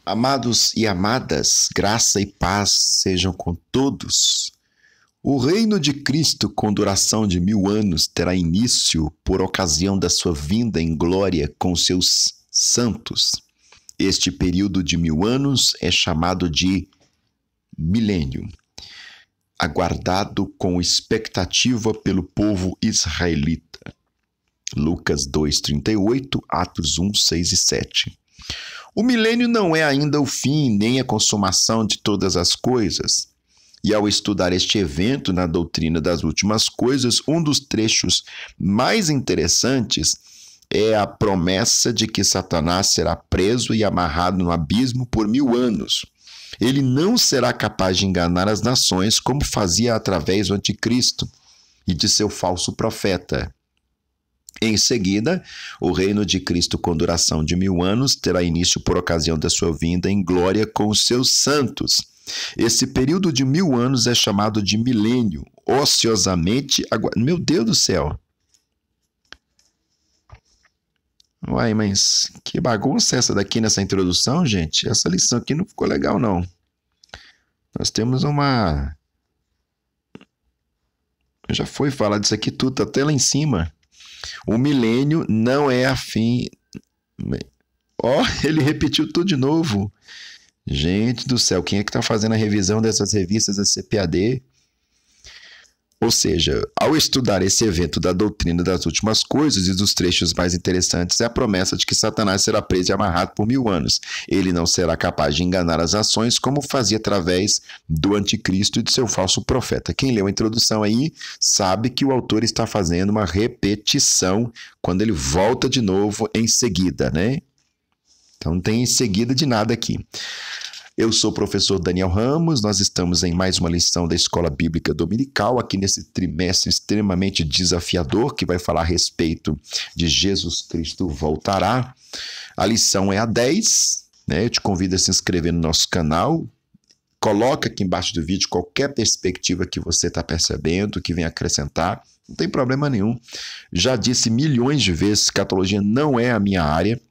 Amados e amadas, graça e paz sejam com todos. O reino de Cristo, com duração de 1000 anos, terá início por ocasião da sua vinda em glória com seus santos. Este período de 1000 anos é chamado de milênio, aguardado com expectativa pelo povo israelita. Lucas 2:38, Atos 1, 6 e 7. O milênio não é ainda o fim, nem a consumação de todas as coisas. E ao estudar este evento na doutrina das últimas coisas, um dos trechos mais interessantes é a promessa de que Satanás será preso e amarrado no abismo por 1000 anos. Ele não será capaz de enganar as nações como fazia através do anticristo e de seu falso profeta. Em seguida, o reino de Cristo com duração de 1000 anos terá início por ocasião da sua vinda em glória com os seus santos. Esse período de 1000 anos é chamado de milênio, ociosamente... Meu Deus do céu! Uai, mas que bagunça é essa daqui nessa introdução, gente? Essa lição aqui não ficou legal, não. Nós temos uma... Já foi falar disso aqui tudo, tá até lá em cima. O milênio não é a fim... Ele repetiu tudo de novo. Gente do céu, quem é que tá fazendo a revisão dessas revistas da CPAD? Ou seja, ao estudar esse evento da doutrina das últimas coisas e dos trechos mais interessantes, é a promessa de que Satanás será preso e amarrado por 1000 anos. Ele não será capaz de enganar as nações como fazia através do anticristo e de seu falso profeta. Quem leu a introdução aí sabe que o autor está fazendo uma repetição quando ele volta de novo em seguida, né? Então não tem em seguida de nada aqui. Eu sou o professor Daniel Ramos, nós estamos em mais uma lição da Escola Bíblica Dominical, aqui nesse trimestre extremamente desafiador, que vai falar a respeito de Jesus Cristo voltará. A lição é a 10, né? Eu te convido a se inscrever no nosso canal, coloca aqui embaixo do vídeo qualquer perspectiva que você está percebendo, que vem acrescentar, não tem problema nenhum. Já disse milhões de vezes, escatologia não é a minha área.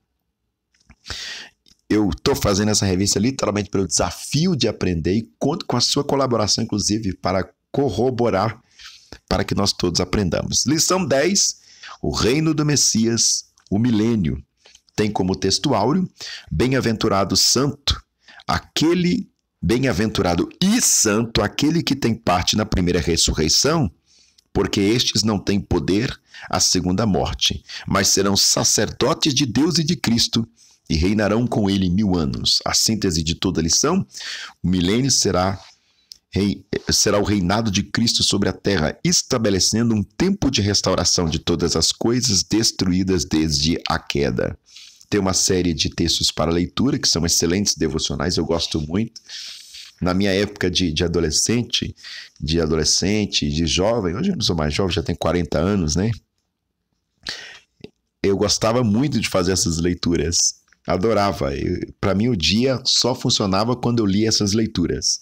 Eu estou fazendo essa revista literalmente pelo desafio de aprender e conto com a sua colaboração, inclusive, para corroborar para que nós todos aprendamos. Lição 10, o reino do Messias, o milênio. Tem como texto áureo, bem-aventurado santo, bem-aventurado e santo, aquele que tem parte na primeira ressurreição, porque estes não têm poder à segunda morte, mas serão sacerdotes de Deus e de Cristo, e reinarão com ele 1000 anos. A síntese de toda a lição, o milênio será o reinado de Cristo sobre a terra, estabelecendo um tempo de restauração de todas as coisas destruídas desde a queda. Tem uma série de textos para leitura, que são excelentes devocionais, eu gosto muito. Na minha época de adolescente, de jovem, hoje eu não sou mais jovem, já tenho 40 anos, né? Eu gostava muito de fazer essas leituras. Adorava. Para mim, o dia só funcionava quando eu lia essas leituras.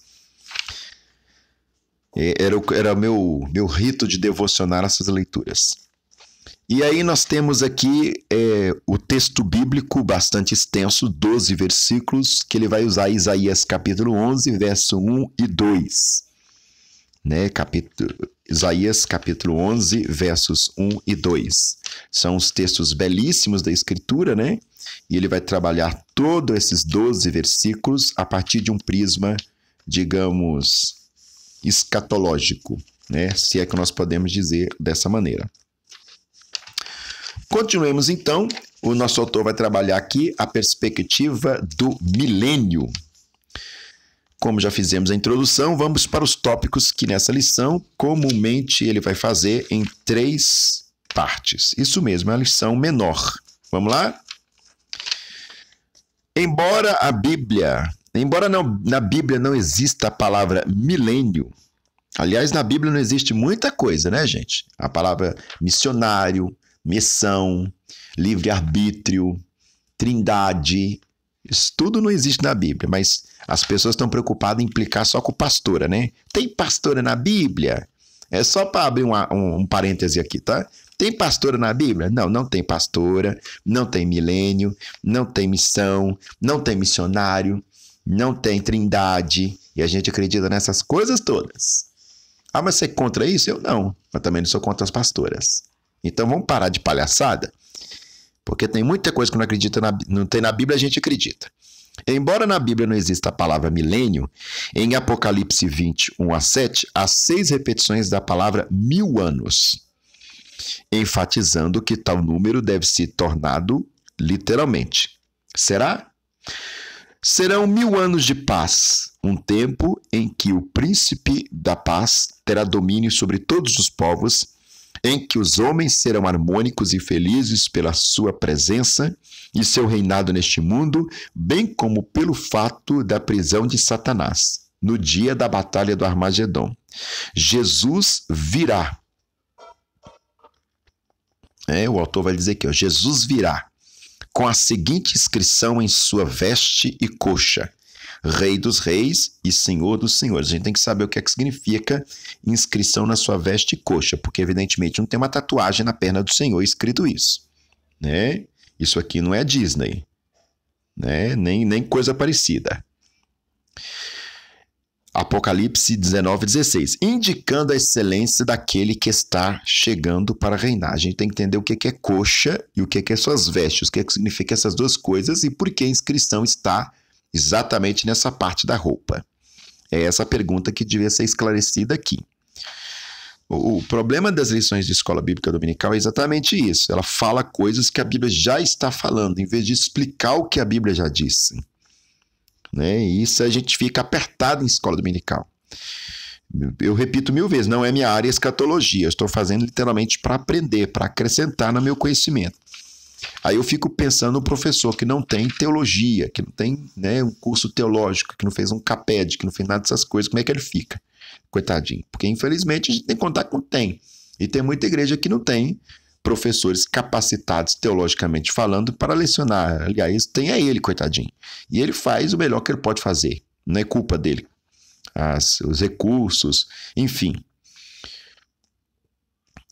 Era meu rito de devocionar essas leituras. E aí nós temos aqui o texto bíblico bastante extenso, 12 versículos, que ele vai usar Isaías capítulo 11, verso 1 e 2. Né? Isaías capítulo 11, versos 1 e 2. São os textos belíssimos da Escritura, né? E ele vai trabalhar todos esses 12 versículos a partir de um prisma, digamos, escatológico, né? Se é que nós podemos dizer dessa maneira. Continuemos então. O nosso autor vai trabalhar aqui a perspectiva do milênio. Como já fizemos a introdução, vamos para os tópicos que nessa lição, comumente, ele vai fazer em 3 partes. Isso mesmo, é uma lição menor. Vamos lá? Embora na Bíblia não exista a palavra milênio, aliás, na Bíblia não existe muita coisa, né, gente? A palavra missionário, missão, livre-arbítrio, trindade, isso tudo não existe na Bíblia, mas as pessoas estão preocupadas em implicar só com pastora, né? Tem pastora na Bíblia? É só para abrir um parêntese aqui, tá? Tem pastora na Bíblia? Não, não tem pastora, não tem milênio, não tem missão, não tem missionário, não tem trindade. E a gente acredita nessas coisas todas. Ah, mas você é contra isso? Eu não. Mas também não sou contra as pastoras. Então vamos parar de palhaçada. Porque tem muita coisa que não tem na Bíblia, a gente acredita. Embora na Bíblia não exista a palavra milênio, em Apocalipse 20, 1-7, há 6 repetições da palavra 1000 anos, enfatizando que tal número deve ser tornado literalmente. Será? Serão 1000 anos de paz, um tempo em que o príncipe da paz terá domínio sobre todos os povos, em que os homens serão harmônicos e felizes pela sua presença e seu reinado neste mundo, bem como pelo fato da prisão de Satanás, no dia da batalha do Armagedon. Jesus virá. O autor vai dizer aqui, Jesus virá com a seguinte inscrição em sua veste e coxa: Rei dos Reis e Senhor dos Senhores. A gente tem que saber o que é que significa inscrição na sua veste e coxa, porque evidentemente não tem uma tatuagem na perna do Senhor escrito isso, né? Isso aqui não é Disney, né? Nem coisa parecida. Apocalipse 19:16, indicando a excelência daquele que está chegando para reinar. A gente tem que entender o que é coxa e o que é suas vestes, o que significa essas duas coisas e por que a inscrição está exatamente nessa parte da roupa. É essa pergunta que devia ser esclarecida aqui. O problema das lições de escola bíblica dominical é exatamente isso. Ela fala coisas que a Bíblia já está falando, em vez de explicar o que a Bíblia já disse. Né? E isso a gente fica apertado em escola dominical. Eu repito 1000 vezes, não é minha área escatologia. Eu estou fazendo literalmente para aprender, para acrescentar no meu conhecimento. Aí eu fico pensando no professor que não tem teologia, que não tem, né, um curso teológico, que não fez um CAPED, que não fez nada dessas coisas, como é que ele fica? Coitadinho. Porque infelizmente a gente tem que contar com tem. E tem muita igreja que não tem professores capacitados teologicamente falando para lecionar. Aliás, tem é ele, coitadinho. E ele faz o melhor que ele pode fazer. Não é culpa dele. Os recursos, enfim.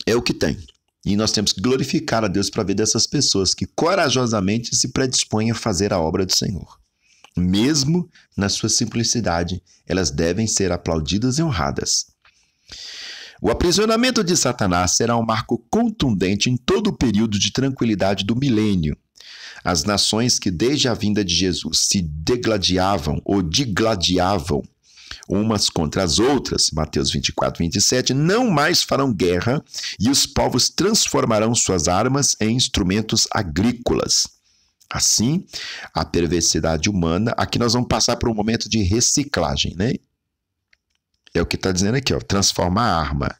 É o que tem. E nós temos que glorificar a Deus para ver dessas pessoas que corajosamente se predispõem a fazer a obra do Senhor. Mesmo na sua simplicidade, elas devem ser aplaudidas e honradas. O aprisionamento de Satanás será um marco contundente em todo o período de tranquilidade do milênio. As nações que desde a vinda de Jesus se degladiavam ou digladiavam umas contra as outras, Mateus 24, 27, não mais farão guerra e os povos transformarão suas armas em instrumentos agrícolas. Assim, a perversidade humana, aqui nós vamos passar por um momento de reciclagem, né? É o que está dizendo aqui, ó, transformar a arma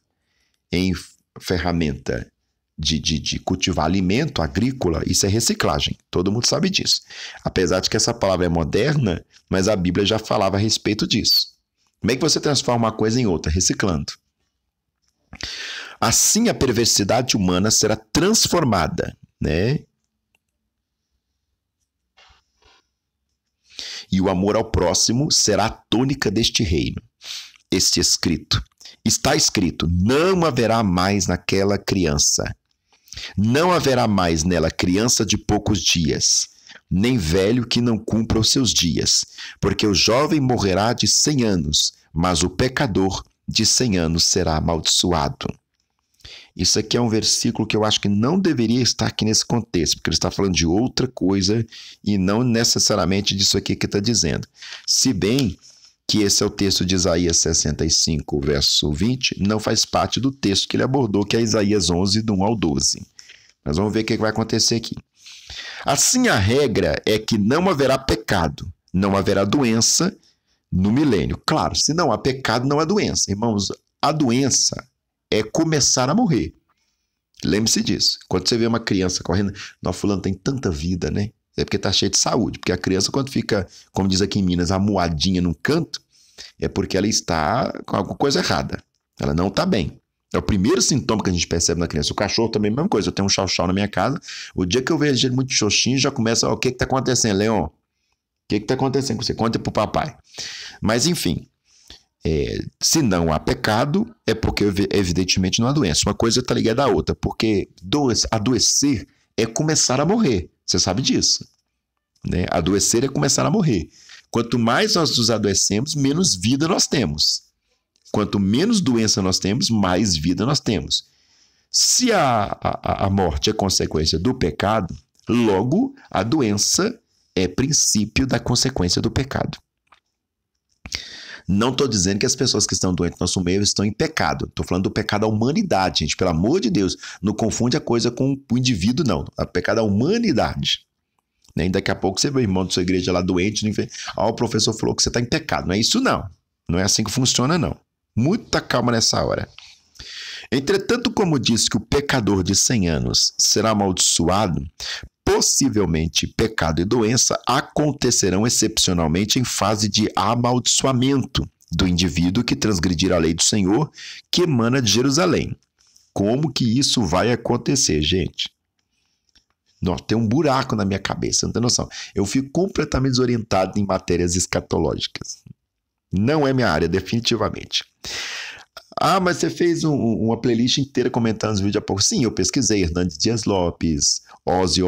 em ferramenta de cultivar alimento agrícola, isso é reciclagem, todo mundo sabe disso. Apesar de que essa palavra é moderna, mas a Bíblia já falava a respeito disso. Como é que você transforma uma coisa em outra? Reciclando. Assim, a perversidade humana será transformada, né? E o amor ao próximo será a tônica deste reino. Está escrito, não haverá mais naquela criança. Não haverá mais nela criança de poucos dias, nem velho que não cumpra os seus dias, porque o jovem morrerá de 100 anos, mas o pecador de 100 anos será amaldiçoado. Isso aqui é um versículo que eu acho que não deveria estar aqui nesse contexto, porque ele está falando de outra coisa e não necessariamente disso aqui que está dizendo. Se bem que esse é o texto de Isaías 65, verso 20, não faz parte do texto que ele abordou, que é Isaías 11, do 1 ao 12. Nós vamos ver o que vai acontecer aqui. Assim, a regra é que não haverá pecado, não haverá doença no milênio. Claro, se não há pecado, não há doença. Irmãos, a doença é começar a morrer. Lembre-se disso. Quando você vê uma criança correndo, nossa, fulano tem tanta vida, né? É porque está cheio de saúde. Porque a criança, quando fica, como diz aqui em Minas, amuadinha num canto, é porque ela está com alguma coisa errada. Ela não está bem. É o primeiro sintoma que a gente percebe na criança. O cachorro também é a mesma coisa. Eu tenho um chau-chau na minha casa. O dia que eu vejo ele muito xoxinho, já começa, o que está acontecendo, Leon? O que está acontecendo com você? Conta pro papai. Mas, enfim, Se não há pecado, é porque evidentemente não há doença. Uma coisa está ligada à outra, porque adoecer é começar a morrer. Você sabe disso, né? Adoecer é começar a morrer. Quanto mais nós nos adoecemos, menos vida nós temos. Quanto menos doença nós temos, mais vida nós temos. Se a morte é consequência do pecado, logo a doença é princípio da consequência do pecado. Não estou dizendo que as pessoas que estão doentes no nosso meio estão em pecado. Estou falando do pecado à humanidade, gente. Pelo amor de Deus, não confunde a coisa com o indivíduo, não. O pecado à humanidade. E daqui a pouco você vê o irmão da sua igreja lá doente, o professor falou que você está em pecado. Não é isso, não. Não é assim que funciona, não. Muita calma nessa hora. Entretanto, como disse que o pecador de 100 anos será amaldiçoado, possivelmente pecado e doença acontecerão excepcionalmente em fase de amaldiçoamento do indivíduo que transgredir a lei do Senhor que emana de Jerusalém. Como que isso vai acontecer, gente? Nossa, tem um buraco na minha cabeça, não tem noção. Eu fico completamente desorientado em matérias escatológicas. Não é minha área, definitivamente. Ah, mas você fez uma playlist inteira comentando os vídeos há pouco. Sim, eu pesquisei. Hernandes Dias Lopes, Ozzy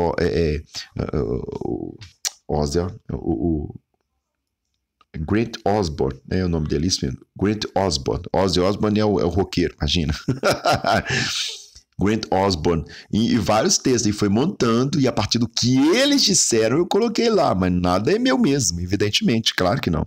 Grant Osborne, é o nome dele, isso mesmo. Grant Osborne. Ozzy Osbourne é o roqueiro, imagina. Grant Osborne. E vários textos. E foi montando, e a partir do que eles disseram, eu coloquei lá. Mas nada é meu mesmo, evidentemente. Claro que não.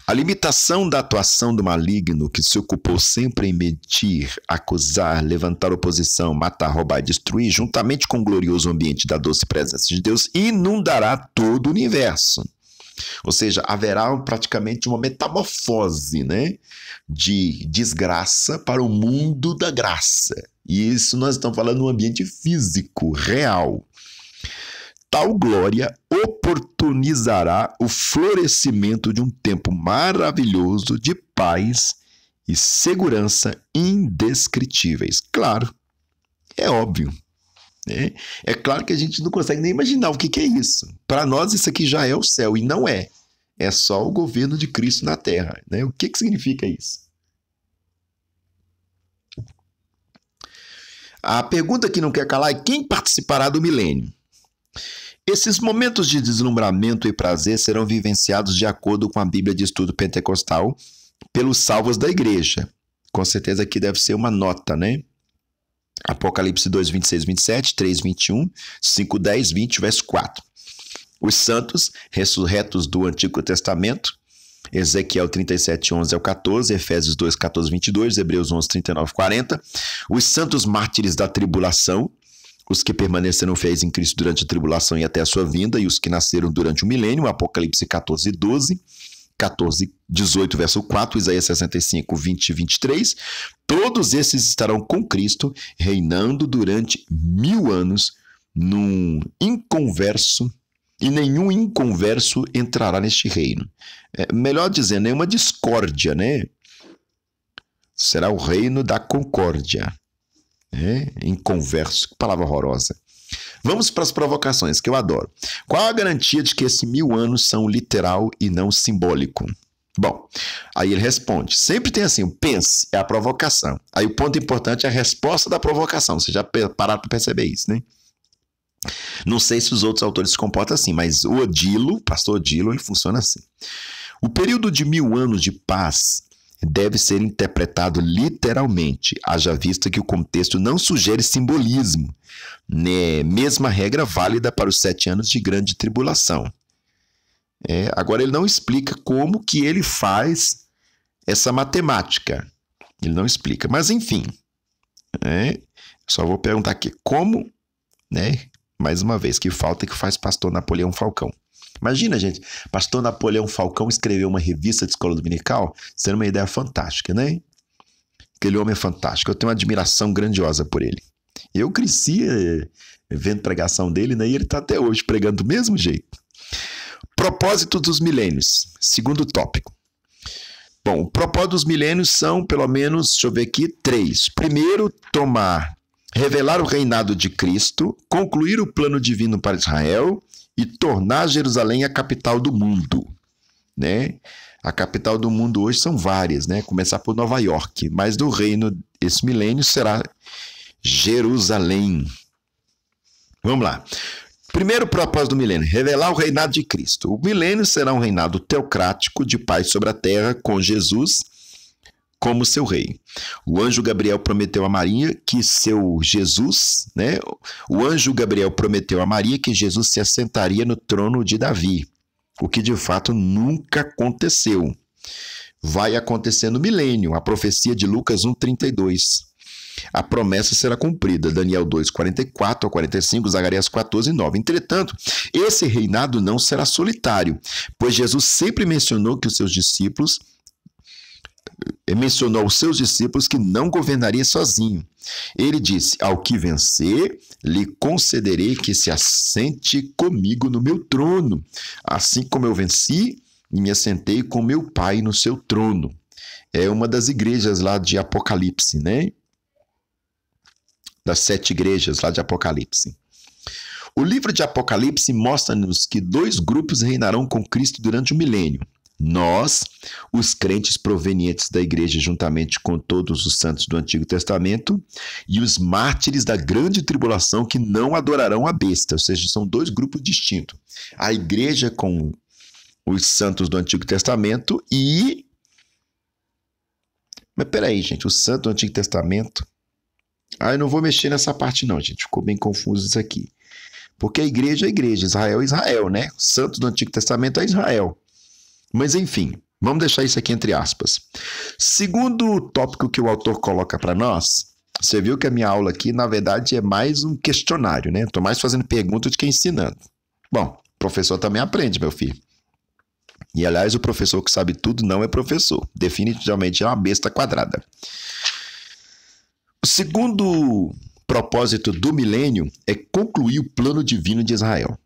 A limitação da atuação do maligno, que se ocupou sempre em mentir, acusar, levantar oposição, matar, roubar e destruir, juntamente com o glorioso ambiente da doce presença de Deus, inundará todo o universo. Ou seja, haverá praticamente uma metamorfose, né, de desgraça para o mundo da graça. E isso nós estamos falando no ambiente físico, real. Tal glória oportunizará o florescimento de um tempo maravilhoso de paz e segurança indescritíveis. Claro, é óbvio. Né? É claro que a gente não consegue nem imaginar o que é isso. Para nós isso aqui já é o céu, e não é. É só o governo de Cristo na Terra. Né? O que significa isso? A pergunta que não quer calar é: quem participará do milênio? Esses momentos de deslumbramento e prazer serão vivenciados de acordo com a Bíblia de Estudo Pentecostal pelos salvos da igreja. Com certeza aqui deve ser uma nota, né? Apocalipse 2, 26, 27, 3, 21, 5, 10, 20, verso 4. Os santos ressurretos do Antigo Testamento, Ezequiel 37, 11 ao 14, Efésios 2, 14, 22, Hebreus 11, 39, 40. Os santos mártires da tribulação, os que permaneceram fiéis em Cristo durante a tribulação e até a sua vinda, e os que nasceram durante o milênio, Apocalipse 14, 12, 14, 18, verso 4, Isaías 65, 20 e 23, todos esses estarão com Cristo, reinando durante 1000 anos, num inconverso, e nenhum inconverso entrará neste reino. Melhor dizendo, é uma discórdia, né? Será o reino da concórdia. Inconverso, que palavra horrorosa. Vamos para as provocações, que eu adoro. Qual a garantia de que esses 1000 anos são literal e não simbólico? Bom, aí ele responde. Sempre tem assim, pense, é a provocação. Aí o ponto importante é a resposta da provocação. Você já pararam para perceber isso, né? Não sei se os outros autores se comportam assim, mas o Odilo, pastor Odilo, ele funciona assim. O período de 1000 anos de paz deve ser interpretado literalmente, haja vista que o contexto não sugere simbolismo, né? Mesma regra válida para os 7 anos de grande tribulação. Agora ele não explica como que ele faz essa matemática. Ele não explica, mas enfim. Só vou perguntar aqui como, né? Mais uma vez, que falta que faz pastor Napoleão Falcão. Imagina, gente, pastor Napoleão Falcão escreveu uma revista de escola dominical, sendo uma ideia fantástica, né? Aquele homem é fantástico, eu tenho uma admiração grandiosa por ele. Eu cresci vendo pregação dele, né? E ele está até hoje pregando do mesmo jeito. Propósito dos milênios, segundo tópico. Bom, o propósito dos milênios são, pelo menos, deixa eu ver aqui, 3. Primeiro, revelar o reinado de Cristo, concluir o plano divino para Israel e tornar Jerusalém a capital do mundo. né? A capital do mundo hoje são várias, né? Começar por Nova York, mas do reino, esse milênio será Jerusalém. Vamos lá. Primeiro propósito do milênio, revelar o reinado de Cristo. O milênio será um reinado teocrático de paz sobre a terra, com Jesus como seu rei. O anjo Gabriel prometeu a Maria que seu Jesus, né? O anjo Gabriel prometeu a Maria que Jesus se assentaria no trono de Davi, o que de fato nunca aconteceu. Vai acontecer no milênio, a profecia de Lucas 1:32. A promessa será cumprida, Daniel 2:44 a 45, Zacarias 14:9. Entretanto, esse reinado não será solitário, pois Jesus sempre mencionou aos seus discípulos que não governaria sozinho. Ele disse: ao que vencer, lhe concederei que se assente comigo no meu trono, assim como eu venci e me assentei com meu Pai no seu trono. É uma das igrejas lá de Apocalipse, né? Das 7 igrejas lá de Apocalipse. O livro de Apocalipse mostra-nos que 2 grupos reinarão com Cristo durante o milênio. Nós, os crentes provenientes da igreja juntamente com todos os santos do Antigo Testamento, e os mártires da grande tribulação que não adorarão a besta, ou seja, são 2 grupos distintos. A igreja com os santos do Antigo Testamento e... Mas peraí, gente, o santo do Antigo Testamento... eu não vou mexer nessa parte não, gente, ficou bem confuso isso aqui. Porque a igreja é igreja, Israel é Israel, né? O santo do Antigo Testamento é Israel. Mas enfim, vamos deixar isso aqui entre aspas. Segundo o tópico que o autor coloca para nós, você viu que a minha aula aqui, na verdade, é mais um questionário, né? Estou mais fazendo pergunta do que ensinando. Bom, o professor também aprende, meu filho. E, aliás, o professor que sabe tudo não é professor. Definitivamente é uma besta quadrada. O segundo propósito do milênio é concluir o plano divino de Israel.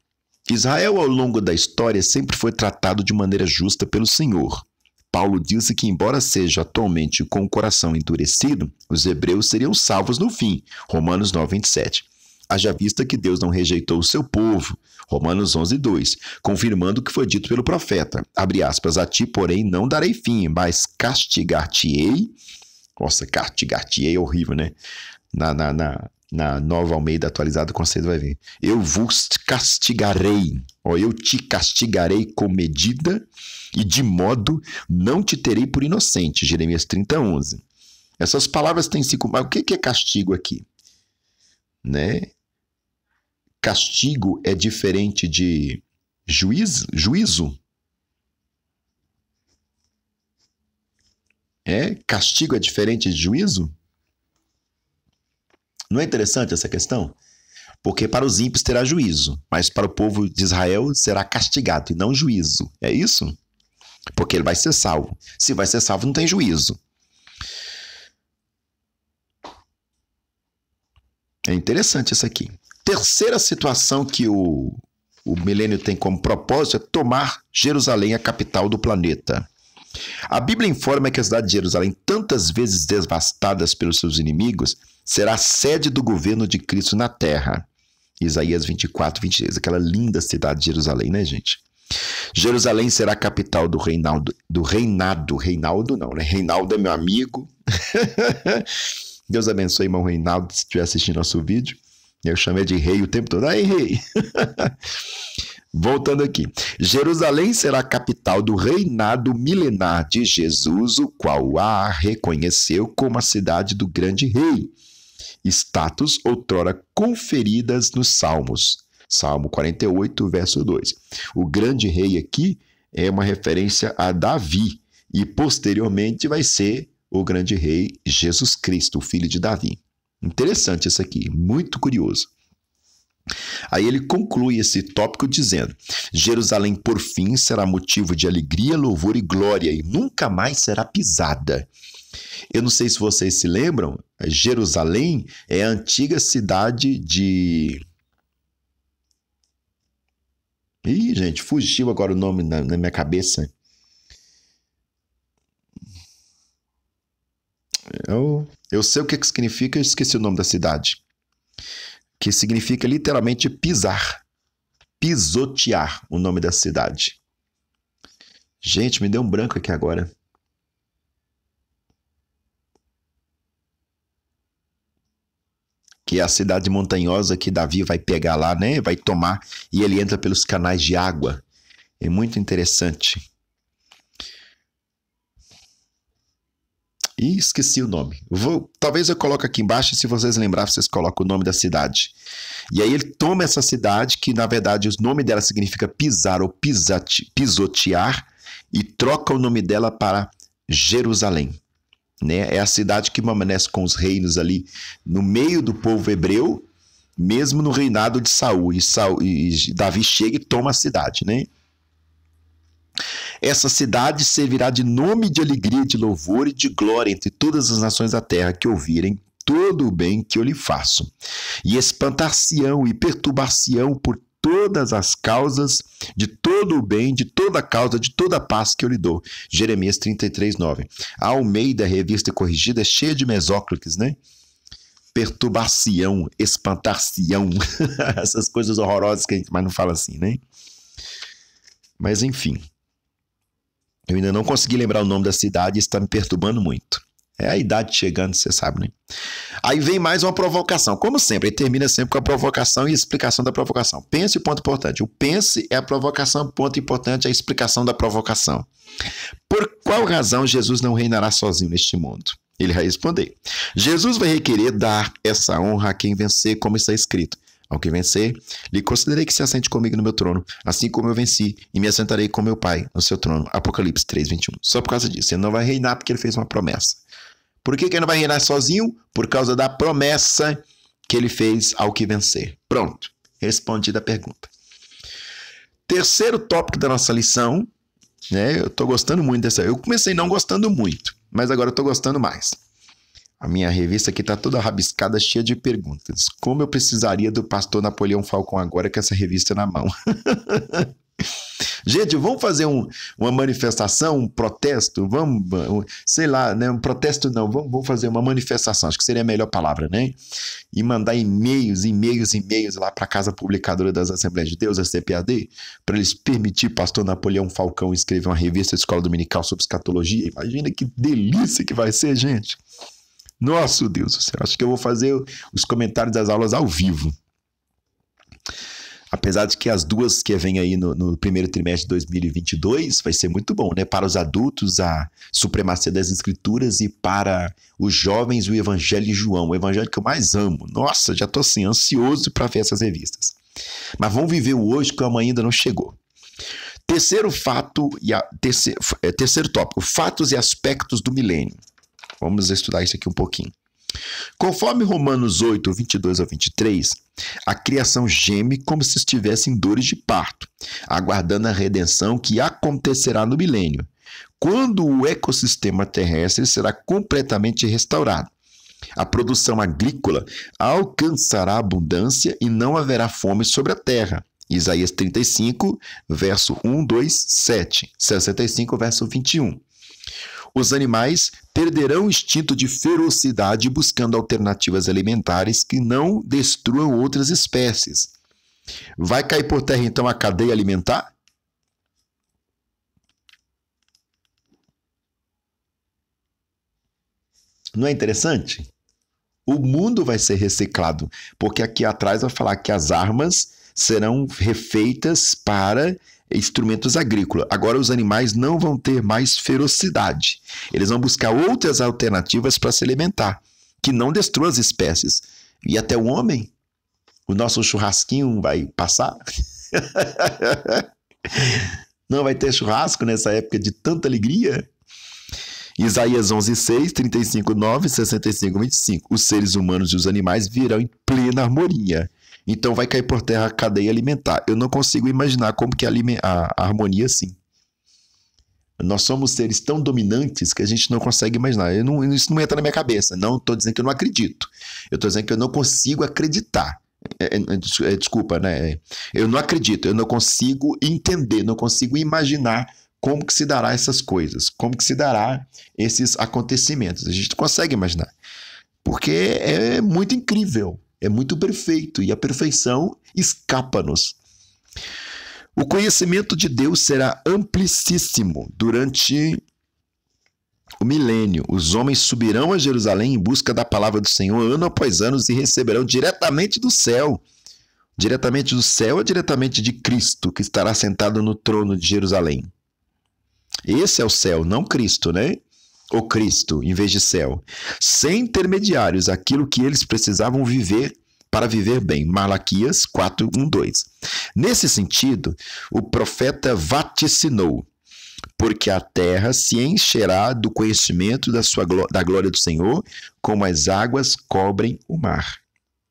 Israel, ao longo da história, sempre foi tratado de maneira justa pelo Senhor. Paulo disse que, embora seja atualmente com o coração endurecido, os hebreus seriam salvos no fim, Romanos 9:27. Haja vista que Deus não rejeitou o seu povo, Romanos 11:2, confirmando o que foi dito pelo profeta, abre aspas, a ti, porém, não darei fim, mas castigar-te-ei. Nossa, castigar-te-ei é horrível, né? Na Nova Almeida atualizada, o conceito vai ver. Eu vos castigarei, eu te castigarei com medida e de modo não te terei por inocente. Jeremias 30:11. Essas palavras têm sido... Mas o que é castigo aqui? Né? Castigo é diferente de juízo? Castigo é diferente de juízo? Não é interessante essa questão? Porque para os ímpios terá juízo, mas para o povo de Israel será castigado e não juízo. É isso? Porque ele vai ser salvo. Se vai ser salvo, não tem juízo. É interessante isso aqui. Terceira situação que o milênio tem como propósito é tomar Jerusalém, a capital do planeta. A Bíblia informa que a cidade de Jerusalém, tantas vezes devastada pelos seus inimigos, será a sede do governo de Cristo na terra. Isaías 24:23, aquela linda cidade de Jerusalém, né, gente? Jerusalém será a capital do reinado. Reinaldo não, né? Reinaldo é meu amigo. Deus abençoe, irmão Reinaldo, se estiver assistindo nosso vídeo. Eu chamei de rei o tempo todo. Aí, rei! Voltando aqui. Jerusalém será a capital do reinado milenar de Jesus, o qual a reconheceu como a cidade do grande rei. Status outrora conferidas nos Salmos. Salmo 48, verso 2. O grande rei aqui é uma referência a Davi e posteriormente vai ser o grande rei Jesus Cristo, o filho de Davi. Interessante isso aqui, muito curioso. Aí ele conclui esse tópico dizendo: Jerusalém, por fim, será motivo de alegria, louvor e glória e nunca mais será pisada. Eu não sei se vocês se lembram, Jerusalém é a antiga cidade de... Ih, gente, fugiu agora o nome na minha cabeça. Eu sei o que significa, eu esqueci o nome da cidade. Que significa literalmente pisar, pisotear, o nome da cidade. Gente, me deu um branco aqui agora. Que é a cidade montanhosa que Davi vai pegar lá, né? Vai tomar e ele entra pelos canais de água. É muito interessante. Ih, esqueci o nome. Talvez eu coloque aqui embaixo, se vocês lembrarem, vocês colocam o nome da cidade. E aí ele toma essa cidade, que na verdade o nome dela significa pisar ou pisotear, e troca o nome dela para Jerusalém. Né? É a cidade que permanece com os reinos ali no meio do povo hebreu, mesmo no reinado de Saul. E Davi chega e toma a cidade, né? Essa cidade servirá de nome de alegria, de louvor e de glória entre todas as nações da terra que ouvirem todo o bem que eu lhe faço. E espantar-se-ão e perturbar-se-ão por todas as causas, de todo o bem, de toda a causa, de toda a paz que eu lhe dou. Jeremias 33:9. A Almeida, revista corrigida, é cheia de mesóclises, né? Perturbar-se-ão, espantar-se-ão. Essas coisas horrorosas que a gente mais não fala assim, né? Mas enfim. Eu ainda não consegui lembrar o nome da cidade e está me perturbando muito. É a idade chegando, você sabe, né? Aí vem mais uma provocação. Como sempre, ele termina sempre com a provocação e a explicação da provocação. Pense, ponto importante. O pense é a provocação, ponto importante é a explicação da provocação. Por qual razão Jesus não reinará sozinho neste mundo? Ele vai responder. Jesus vai requerer dar essa honra a quem vencer, como está escrito. Ao que vencer, lhe considerei que se assente comigo no meu trono, assim como eu venci, e me assentarei com meu Pai no seu trono. Apocalipse 3:21. Só por causa disso. Ele não vai reinar porque ele fez uma promessa. Por que ele não vai reinar sozinho? Por causa da promessa que ele fez ao que vencer. Pronto. Respondida a pergunta. Terceiro tópico da nossa lição, né? Eu estou gostando muito dessa. Eu comecei não gostando muito, mas agora eu estou gostando mais. A minha revista aqui está toda rabiscada, cheia de perguntas. Como eu precisaria do pastor Napoleão Falcão agora com essa revista na mão? Gente, vamos fazer uma manifestação, um protesto? Vamos, sei lá, né? Um protesto não, vamos fazer uma manifestação, acho que seria a melhor palavra, né? E mandar e-mails lá para a Casa Publicadora das Assembleias de Deus, a CPAD, para eles permitir pastor Napoleão Falcão escrever uma revista Escola Dominical sobre escatologia. Imagina que delícia que vai ser, gente. Nossa, Deus do céu, acho que eu vou fazer os comentários das aulas ao vivo. Apesar de que as duas que vêm aí no primeiro trimestre de 2022 vai ser muito bom, né? Para os adultos, a Supremacia das Escrituras, e para os jovens, o Evangelho de João, o evangelho que eu mais amo. Nossa, já estou assim, ansioso para ver essas revistas. Mas vamos viver o hoje, que o amanhã ainda não chegou. Terceiro tópico, fatos e aspectos do milênio. Vamos estudar isso aqui um pouquinho. Conforme Romanos 8, 22 a 23, a criação geme como se estivesse em dores de parto, aguardando a redenção que acontecerá no milênio, quando o ecossistema terrestre será completamente restaurado. A produção agrícola alcançará abundância e não haverá fome sobre a terra. Isaías 35, verso 1, 2, 7. 65, verso 21. Os animais perderão o instinto de ferocidade buscando alternativas alimentares que não destruam outras espécies. Vai cair por terra, então, a cadeia alimentar? Não é interessante? O mundo vai ser reciclado, porque aqui atrás vai falar que as armas serão refeitas para instrumentos agrícolas. Agora os animais não vão ter mais ferocidade. Eles vão buscar outras alternativas para se alimentar, que não destruam as espécies. E até o homem, o nosso churrasquinho vai passar? Não vai ter churrasco nessa época de tanta alegria? Isaías 11:6, 35:9, 65:25. Os seres humanos e os animais virão em plena harmonia. Então vai cair por terra a cadeia alimentar. Eu não consigo imaginar como que é a harmonia assim. Nós somos seres tão dominantes que a gente não consegue imaginar. Isso não entra na minha cabeça. Não estou dizendo que eu não acredito. Eu estou dizendo que eu não consigo acreditar. Desculpa, né? Eu não acredito. Eu não consigo entender, não consigo imaginar como que se dará essas coisas, como que se dará esses acontecimentos. A gente não consegue imaginar. Porque é muito incrível. É muito perfeito e a perfeição escapa-nos. O conhecimento de Deus será amplíssimo durante o milênio. Os homens subirão a Jerusalém em busca da palavra do Senhor ano após ano e receberão diretamente do céu. Diretamente do céu ou diretamente de Cristo, que estará sentado no trono de Jerusalém? Esse é o céu, não Cristo, né? Ou Cristo, em vez de céu. Sem intermediários, aquilo que eles precisavam viver para viver bem. Malaquias 4, 1, 2. Nesse sentido, o profeta vaticinou: porque a terra se encherá do conhecimento da glória do Senhor, como as águas cobrem o mar.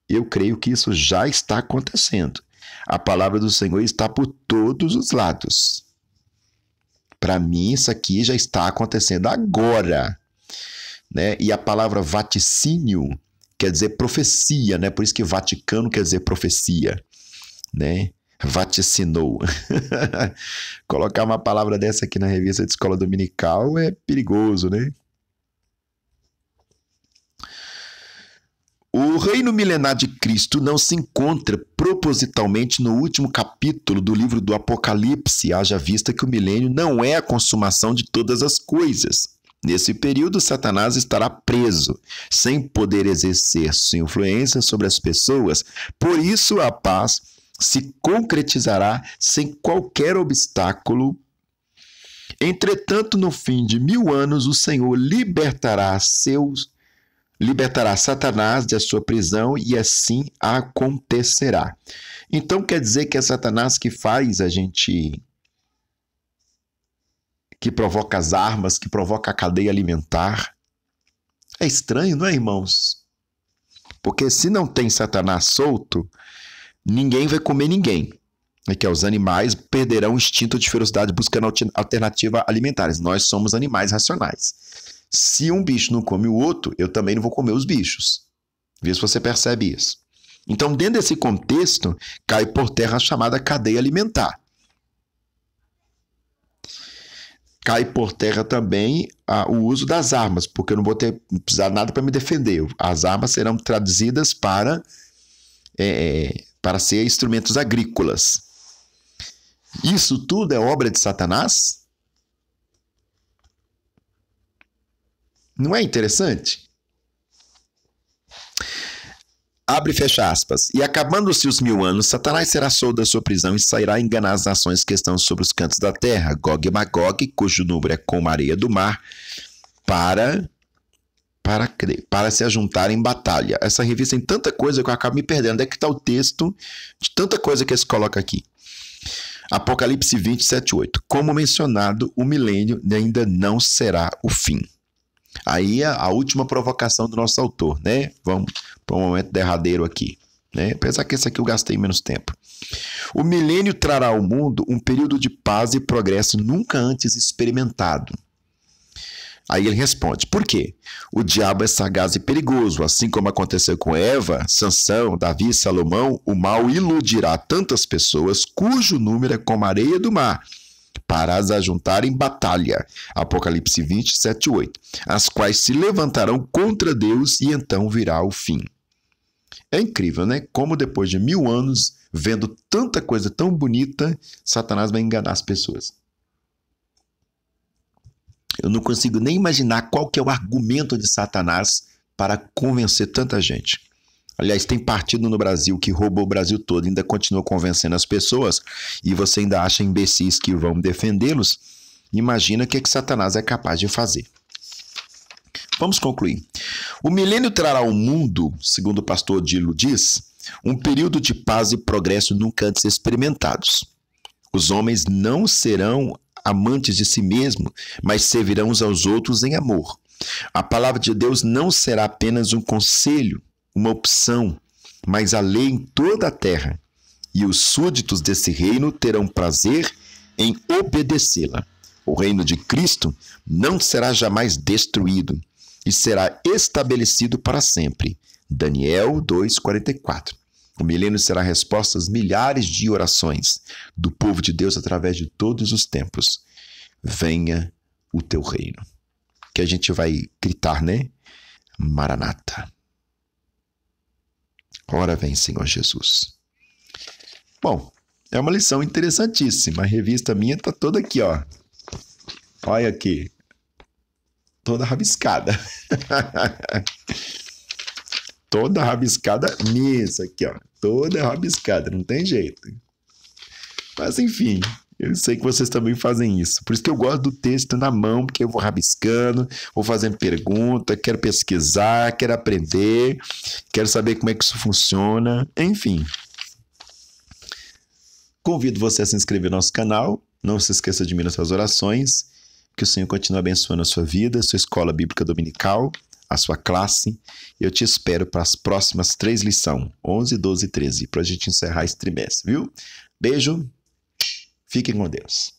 Eu creio que isso já está acontecendo. A palavra do Senhor está por todos os lados. Para mim, isso aqui já está acontecendo agora, né? E a palavra vaticínio quer dizer profecia, né? Por isso que Vaticano quer dizer profecia, né? Vaticinou. Colocar uma palavra dessa aqui na revista de escola dominical é perigoso, né? O reino milenar de Cristo não se encontra propositalmente no último capítulo do livro do Apocalipse, haja vista que o milênio não é a consumação de todas as coisas. Nesse período, Satanás estará preso, sem poder exercer sua influência sobre as pessoas. Por isso, a paz se concretizará sem qualquer obstáculo. Entretanto, no fim de 1000 anos, o Senhor libertará Satanás da sua prisão e assim acontecerá. Então quer dizer que é Satanás que faz a gente, que provoca as armas, que provoca a cadeia alimentar. É estranho, não é, irmãos? Porque se não tem Satanás solto, ninguém vai comer ninguém. É que os animais perderão o instinto de ferocidade buscando alternativas alimentares. Nós somos animais racionais. Se um bicho não come o outro, eu também não vou comer os bichos. Vê se você percebe isso. Então, dentro desse contexto, cai por terra a chamada cadeia alimentar. Cai por terra também o uso das armas, porque eu não vou precisar nada para me defender. As armas serão traduzidas para ser instrumentos agrícolas. Isso tudo é obra de Satanás? Não é interessante? Abre e fecha aspas. E acabando-se os 1000 anos, Satanás será solto da sua prisão e sairá a enganar as nações que estão sobre os cantos da terra, Gog e Magog, cujo número é como a areia do mar, para se ajuntarem em batalha. Essa revista tem tanta coisa que eu acabo me perdendo. Onde é que está o texto de tanta coisa que eles colocam aqui? Apocalipse 20, 7, 8. Como mencionado, o milênio ainda não será o fim. Aí a última provocação do nosso autor, né? Vamos para um momento derradeiro aqui, né? Apesar que esse aqui eu gastei menos tempo. O milênio trará ao mundo um período de paz e progresso nunca antes experimentado. Aí ele responde, por quê? O diabo é sagaz e perigoso, assim como aconteceu com Eva, Sansão, Davi, Salomão, o mal iludirá tantas pessoas cujo número é como a areia do mar, para as ajuntar em batalha, Apocalipse 20, 7 e 8, as quais se levantarão contra Deus e então virá o fim. É incrível, né? Como depois de 1000 anos, vendo tanta coisa tão bonita, Satanás vai enganar as pessoas. Eu não consigo nem imaginar qual que é o argumento de Satanás para convencer tanta gente. Aliás, tem partido no Brasil que roubou o Brasil todo e ainda continua convencendo as pessoas e você ainda acha imbecis que vão defendê-los. Imagina o que Satanás é capaz de fazer. Vamos concluir. O milênio trará ao mundo, segundo o pastor Dilo diz, um período de paz e progresso nunca antes experimentados. Os homens não serão amantes de si mesmos, mas servirão uns aos outros em amor. A palavra de Deus não será apenas um conselho, uma opção, mas a lei em toda a terra. E os súditos desse reino terão prazer em obedecê-la. O reino de Cristo não será jamais destruído e será estabelecido para sempre. Daniel 2,44. O milênio será a resposta às milhares de orações do povo de Deus através de todos os tempos. Venha o teu reino. Que a gente vai gritar, né? Maranata. Ora vem, Senhor Jesus. Bom, É uma lição interessantíssima. A revista minha tá toda aqui, ó. Olha aqui. Toda rabiscada. Toda rabiscada mesmo aqui, ó. Toda rabiscada, não tem jeito. Mas enfim, eu sei que vocês também fazem isso. Por isso que eu gosto do texto na mão, porque eu vou rabiscando, vou fazendo pergunta, quero pesquisar, quero aprender, quero saber como é que isso funciona, enfim. Convido você a se inscrever no nosso canal, não se esqueça de mim nas suas orações, que o Senhor continue abençoando a sua vida, a sua escola bíblica dominical, a sua classe. Eu te espero para as próximas 3 lições, 11, 12 e 13, para a gente encerrar esse trimestre, viu? Beijo, fiquem com Deus.